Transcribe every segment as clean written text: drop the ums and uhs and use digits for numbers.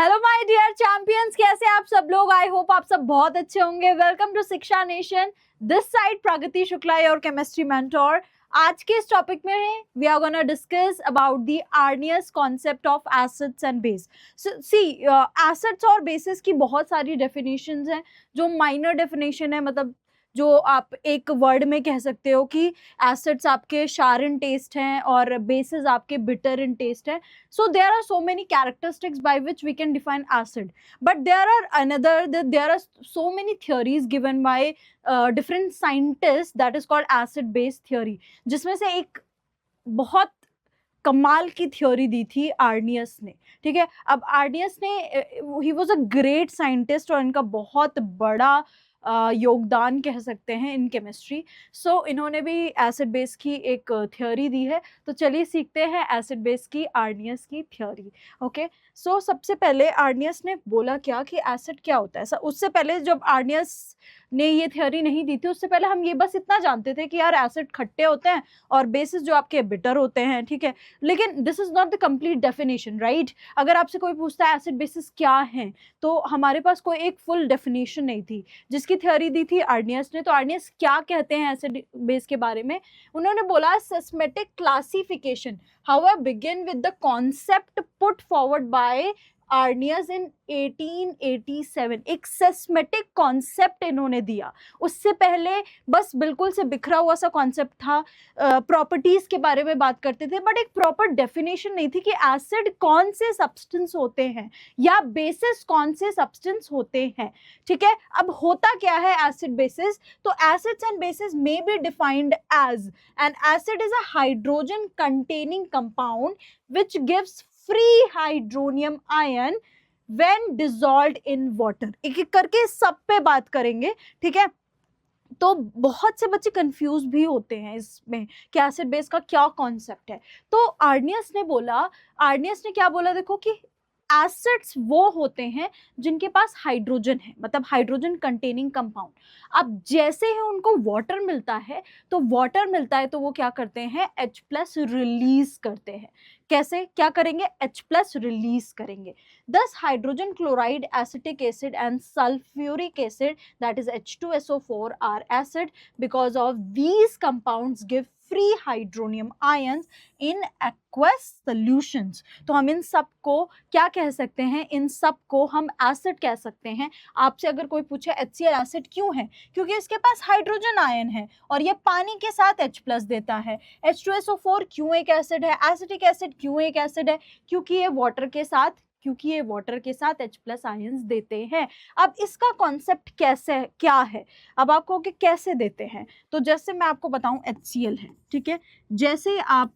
Hello my dear champions, कैसे आप सब लोग। आई होप आप सब बहुत अच्छे होंगे। Welcome to Shiksha nation. This side Pragati Shukla, your chemistry mentor. आज के इस टॉपिक में we are gonna discuss about the Arrhenius concept of acids and base. See, acids और बेसिस की बहुत सारी डेफिनेशंस हैं। जो माइनर डेफिनेशन है, मतलब जो आप एक वर्ड में कह सकते हो कि एसिड्स आपके शार इन टेस्ट हैं और बेसिस आपके बिटर इन टेस्ट हैं. So there are so many characteristics by which we can define acid, but there are so many theories given by different scientists that is called acid base theory, जिसमें से एक बहुत कमाल की theory दी थी Arrhenius ने. ठीक है, अब आर्नियस ने, he was a great scientist और इनका बहुत बड़ा योगदान कह सकते हैं इन केमिस्ट्री. सो इन्होंने भी एसिड बेस की एक थ्योरी दी है. तो चलिए सीखते हैं एसिड बेस की आर्नियस की थ्योरी. ओके, सो सबसे पहले आर्नियस ने बोला क्या कि एसिड क्या होता है. उससे पहले जब आर्नियस ने ये थ्योरी नहीं दी थी, उससे पहले हम ये बस इतना जानते थे कि यार एसिड खट्टे होते हैं और बेसिस जो आपके बिटर होते हैं. ठीक है, लेकिन this is not the complete definition, right. अगर आपसे कोई पूछता है एसिड बेसिस क्या है, तो हमारे पास कोई एक फुल डेफिनेशन नहीं थी जिसकी थ्योरी दी थी आर्नियस ने. तो आर्नियस क्या कहते हैं एसिड बेस के बारे में? उन्होंने बोला systematic classification. How begin with the concept put forward by Arrhenius in 1887. एक सिस्मेटिक कॉन्सेप्ट इन्होंने दिया. उससे पहले बस बिल्कुल से बिखरा हुआ सा कॉन्सेप्ट था. प्रॉपर्टीज के बारे में बात करते थे, बट एक प्रॉपर डेफिनेशन नहीं थी कि एसिड कौन से सब्सटेंस होते हैं या बेसिस कौन से सब्सटेंस होते हैं. ठीक है, अब होता क्या है एसिड बेसिस? तो acids and bases may be defined as an acid is a hydrogen containing compound which gives free hydronium ion when dissolved in water. एक एक करके सब पे बात करेंगे. ठीक है, तो बहुत से बच्चे कंफ्यूज भी होते हैं इसमें कि एसिड बेस का क्या कॉन्सेप्ट है. तो आर्नियस ने क्या बोला, देखो कि एसिड्स वो होते हैं जिनके पास हाइड्रोजन है, मतलब हाइड्रोजन कंटेनिंग कंपाउंड. अब जैसे ही उनको वाटर मिलता है, तो वो क्या करते हैं, H+ रिलीज करते हैं. कैसे, क्या करेंगे? H+ रिलीज करेंगे. दस hydrogen chloride, acetic acid and sulphuric acid, that is H2SO4, are acid because of these compounds give free hydronium ions in aqueous solutions. तो हम इन सब को क्या कह सकते हैं? इन सब को हम एसिड कह सकते हैं. आपसे अगर कोई पूछे HCl एसिड क्यों है, क्योंकि इसके पास हाइड्रोजन आयन है और ये पानी के साथ H+ देता है. H2SO4 क्यों एक एसिड है? एसिटिक एसिड क्यों एक एसिड है? क्योंकि ये वाटर के साथ H+ आयंस देते हैं. अब इसका कॉन्सेप्ट क्या है? अब आप कहोगे कैसे देते हैं, तो जैसे मैं आपको बताऊं HCl है. ठीक है, जैसे ही आप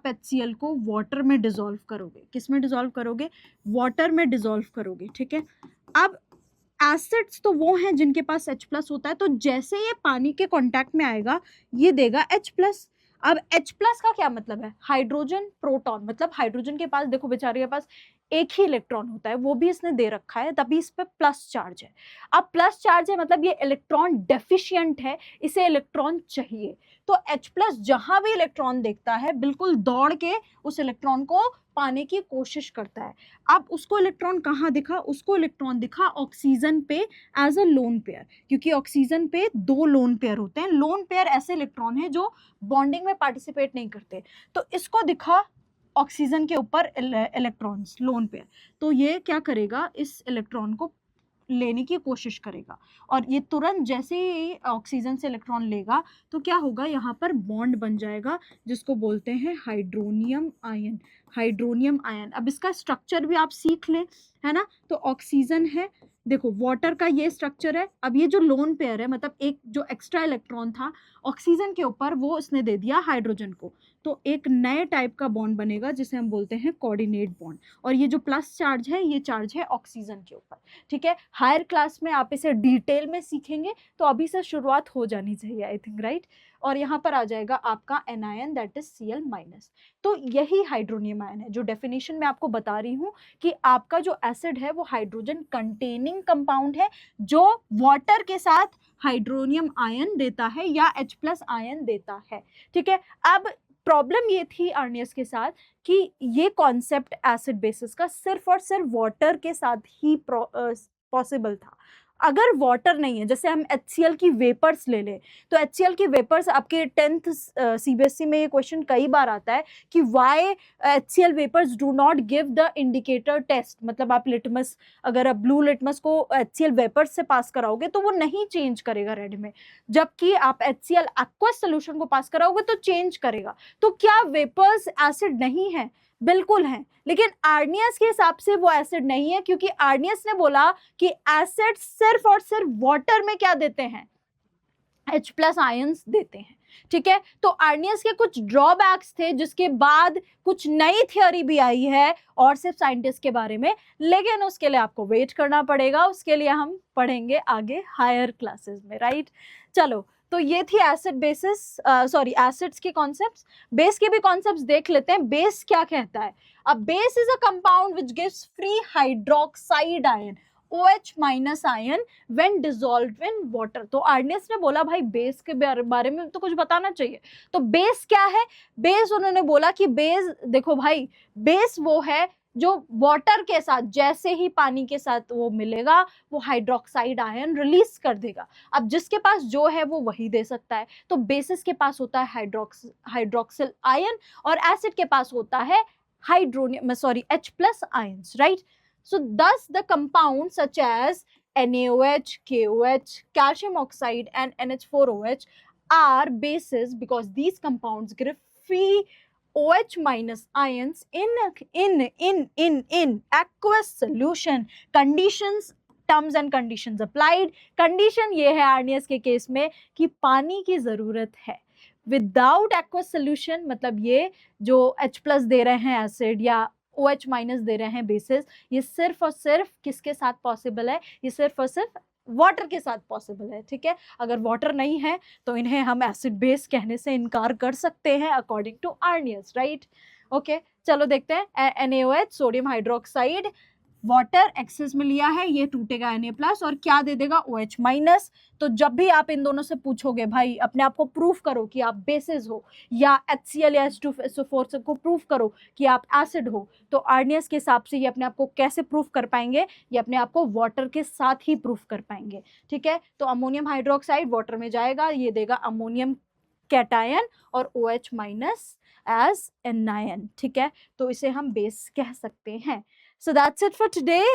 HCl को वाटर में डिसॉल्व करोगे, किस में डिसॉल्व करोगे? वाटर में डिसॉल्व करोगे. ठीक है, अब एसिड्स तो वो हैं जिनके पास H+ होता है, तो जैसे ये पानी के कांटेक्ट में आएगा, ये देगा H+. अब H+ का क्या मतलब है? हाइड्रोजन प्रोटॉन, मतलब हाइड्रोजन के पास, देखो बेचारे के पास एक ही इलेक्ट्रॉन होता है, वो भी इसने दे रखा है, तभी इस पे प्लस चार्ज है. अब प्लस चार्ज है मतलब ये इलेक्ट्रॉन डेफिशिएंट है, इसे इलेक्ट्रॉन चाहिए. तो H+ जहां भी इलेक्ट्रॉन देखता है, बिल्कुल दौड़ के उस इलेक्ट्रॉन को पाने की कोशिश करता है. अब उसको इलेक्ट्रॉन कहाँ दिखा? उसको इलेक्ट्रॉन दिखा ऑक्सीजन पे एज अ लोन पेयर, क्योंकि ऑक्सीजन पे 2 लोन पेयर होते हैं. लोन पेयर ऐसे इलेक्ट्रॉन है जो बॉन्डिंग में पार्टिसिपेट नहीं करते. तो इसको दिखा ऑक्सीजन के ऊपर इलेक्ट्रॉन्स, लोन पेयर. तो ये क्या करेगा? इस इलेक्ट्रॉन को लेने की कोशिश करेगा, और ये तुरंत जैसे ही ऑक्सीजन से इलेक्ट्रॉन लेगा, तो क्या होगा? यहाँ पर बॉन्ड बन जाएगा, जिसको बोलते हैं हाइड्रोनियम आयन. अब इसका स्ट्रक्चर भी आप सीख लें, है ना. तो ऑक्सीजन है, देखो वाटर का ये स्ट्रक्चर है. अब ये जो लोन पेयर है, मतलब एक जो एक्स्ट्रा इलेक्ट्रॉन था ऑक्सीजन के ऊपर, वो इसने दे दिया हाइड्रोजन को. तो एक नए टाइप का बॉन्ड बनेगा जिसे हम बोलते हैं कोऑर्डिनेट बॉन्ड. और ये जो प्लस चार्ज है, ये चार्ज है ऑक्सीजन के ऊपर. ठीक है, हायर क्लास में आप इसे डिटेल में सीखेंगे, तो अभी से शुरुआत हो जानी चाहिए, आई थिंक, राइट. और यहाँ पर आ जाएगा आपका एनायन, दैट इज Cl-. तो यही हाइड्रोनियम आयन है, जो डेफिनेशन में आपको बता रही हूँ कि आपका जो एसिड है वो हाइड्रोजन कंटेनिंग कंपाउंड है, जो वाटर के साथ हाइड्रोनियम आयन देता है या H+ आयन देता है. ठीक है, अब प्रॉब्लम ये थी आर्नियस के साथ कि ये कॉन्सेप्ट एसिड बेसिस का सिर्फ और सिर्फ वाटर के साथ ही पॉसिबल था। अगर वाटर नहीं है, जैसे हम HCl की वेपर्स ले लें, तो HCl की वेपर्स, आपके 10th CBSE में ये क्वेश्चन कई बार आता है कि why HCl vapours do not give the indicator test. मतलब आप लिटमस, अगर आप ब्लू लिटमस को HCl वेपर्स से पास कराओगे तो वो नहीं चेंज करेगा रेड में, जबकि आप HCl एक्वस सोल्यूशन को पास कराओगे तो चेंज करेगा। तो क्या वेपर्स एसिड नहीं है? बिल्कुल है, लेकिन आर्नियस के हिसाब से वो एसिड नहीं है, क्योंकि आर्नियस ने बोला कि एसिड सिर्फ और सिर्फ वाटर में क्या देते हैं, H+ आयंस देते हैं। ठीक है, तो आर्नियस के कुछ ड्रॉबैक्स थे, जिसके बाद कुछ नई थ्योरी भी आई है और सिर्फ साइंटिस्ट के बारे में, लेकिन उसके लिए आपको वेट करना पड़ेगा, उसके लिए हम पढ़ेंगे आगे हायर क्लासेस में, राइट। चलो, तो ये थी एसिड बेसिस, सॉरी एसिड्स के कॉन्सेप्ट्स। बेस के भी कॉन्सेप्ट्स देख लेते हैं। बेस क्या कहता है? अब base is a compound which gives free hydroxide ion, OH- ion when dissolved in water. तो आर्नियस ने बोला भाई बेस के बारे में तो कुछ बताना चाहिए। तो बेस क्या है? बेस, उन्होंने बोला कि बेस, देखो भाई, बेस वो है जो वाटर के साथ जैसे ही पानी के साथ वो मिलेगा, वो हाइड्रोक्साइड आयन रिलीज कर देगा। अब जिसके पास जो है वो वही दे सकता है। तो बेसिस के पास होता है हाइड्रोक्सिल आयन, और एसिड के पास होता है H+ ions, right. So thus the compounds such as NaOH, KOH, calcium oxide and NH4OH are bases because these compounds give free OH- ions in aqueous solution. Conditions, terms and conditions applied. Condition ये है Arrhenius के case में कि पानी की जरूरत है। Without aqueous solution, मतलब ये जो H+ दे रहे हैं एसिड या OH- दे रहे हैं बेसिस, ये सिर्फ और सिर्फ किसके साथ पॉसिबल है? ये सिर्फ और सिर्फ वाटर के साथ पॉसिबल है। ठीक है, अगर वाटर नहीं है तो इन्हें हम एसिड बेस कहने से इनकार कर सकते हैं according to Arrhenius, right. Okay, चलो देखते हैं। NaOH, sodium hydroxide, water excess में लिया है, ये टूटेगा Na+ और क्या दे देगा? OH-। तो जब भी आप इन दोनों से पूछोगे भाई अपने आप को प्रूफ करो कि आप बेसिस हो, या HCl या H2SO4 को प्रूफ करो कि आप एसिड हो, तो आर्नियस के हिसाब से ये अपने आप को कैसे प्रूफ कर पाएंगे? ये अपने आप को वाटर के साथ ही प्रूफ कर पाएंगे। ठीक है, तो अमोनियम हाइड्रोक्साइड वाटर में जाएगा, ये देगा अमोनियम कैटायन और OH- एज एनायन। ठीक है, तो इसे हम बेस कह सकते हैं। So that's it for today.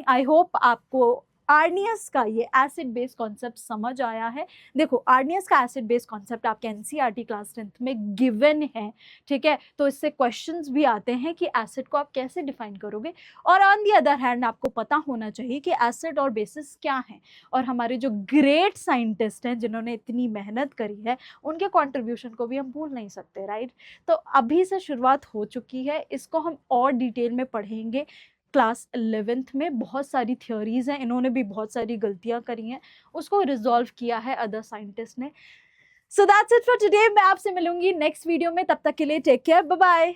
I hope आपको आर्नियस का ये एसिड बेस कॉन्सेप्ट समझ आया है। देखो, आर्नियस का एसिड बेस कॉन्सेप्ट आपके NCERT क्लास 10th में गिवन है। ठीक है, तो इससे क्वेश्चंस भी आते हैं कि एसिड को आप कैसे डिफाइन करोगे। और ऑन दी अदर हैंड आपको पता होना चाहिए कि एसिड और बेसिस क्या हैं, और हमारे जो ग्रेट साइंटिस्ट हैं जिन्होंने इतनी मेहनत करी है, उनके कॉन्ट्रीब्यूशन को भी हम भूल नहीं सकते, राइट। तो अभी से शुरुआत हो चुकी है, इसको हम और डिटेल में पढ़ेंगे। क्लास 11th में बहुत सारी थ्योरीज हैं, इन्होंने भी बहुत सारी गलतियां करी हैं, उसको रिजॉल्व किया है अदर साइंटिस्ट ने। So that's it for today. मैं आपसे मिलूंगी नेक्स्ट वीडियो में, तब तक के लिए टेक केयर, बाय बाय।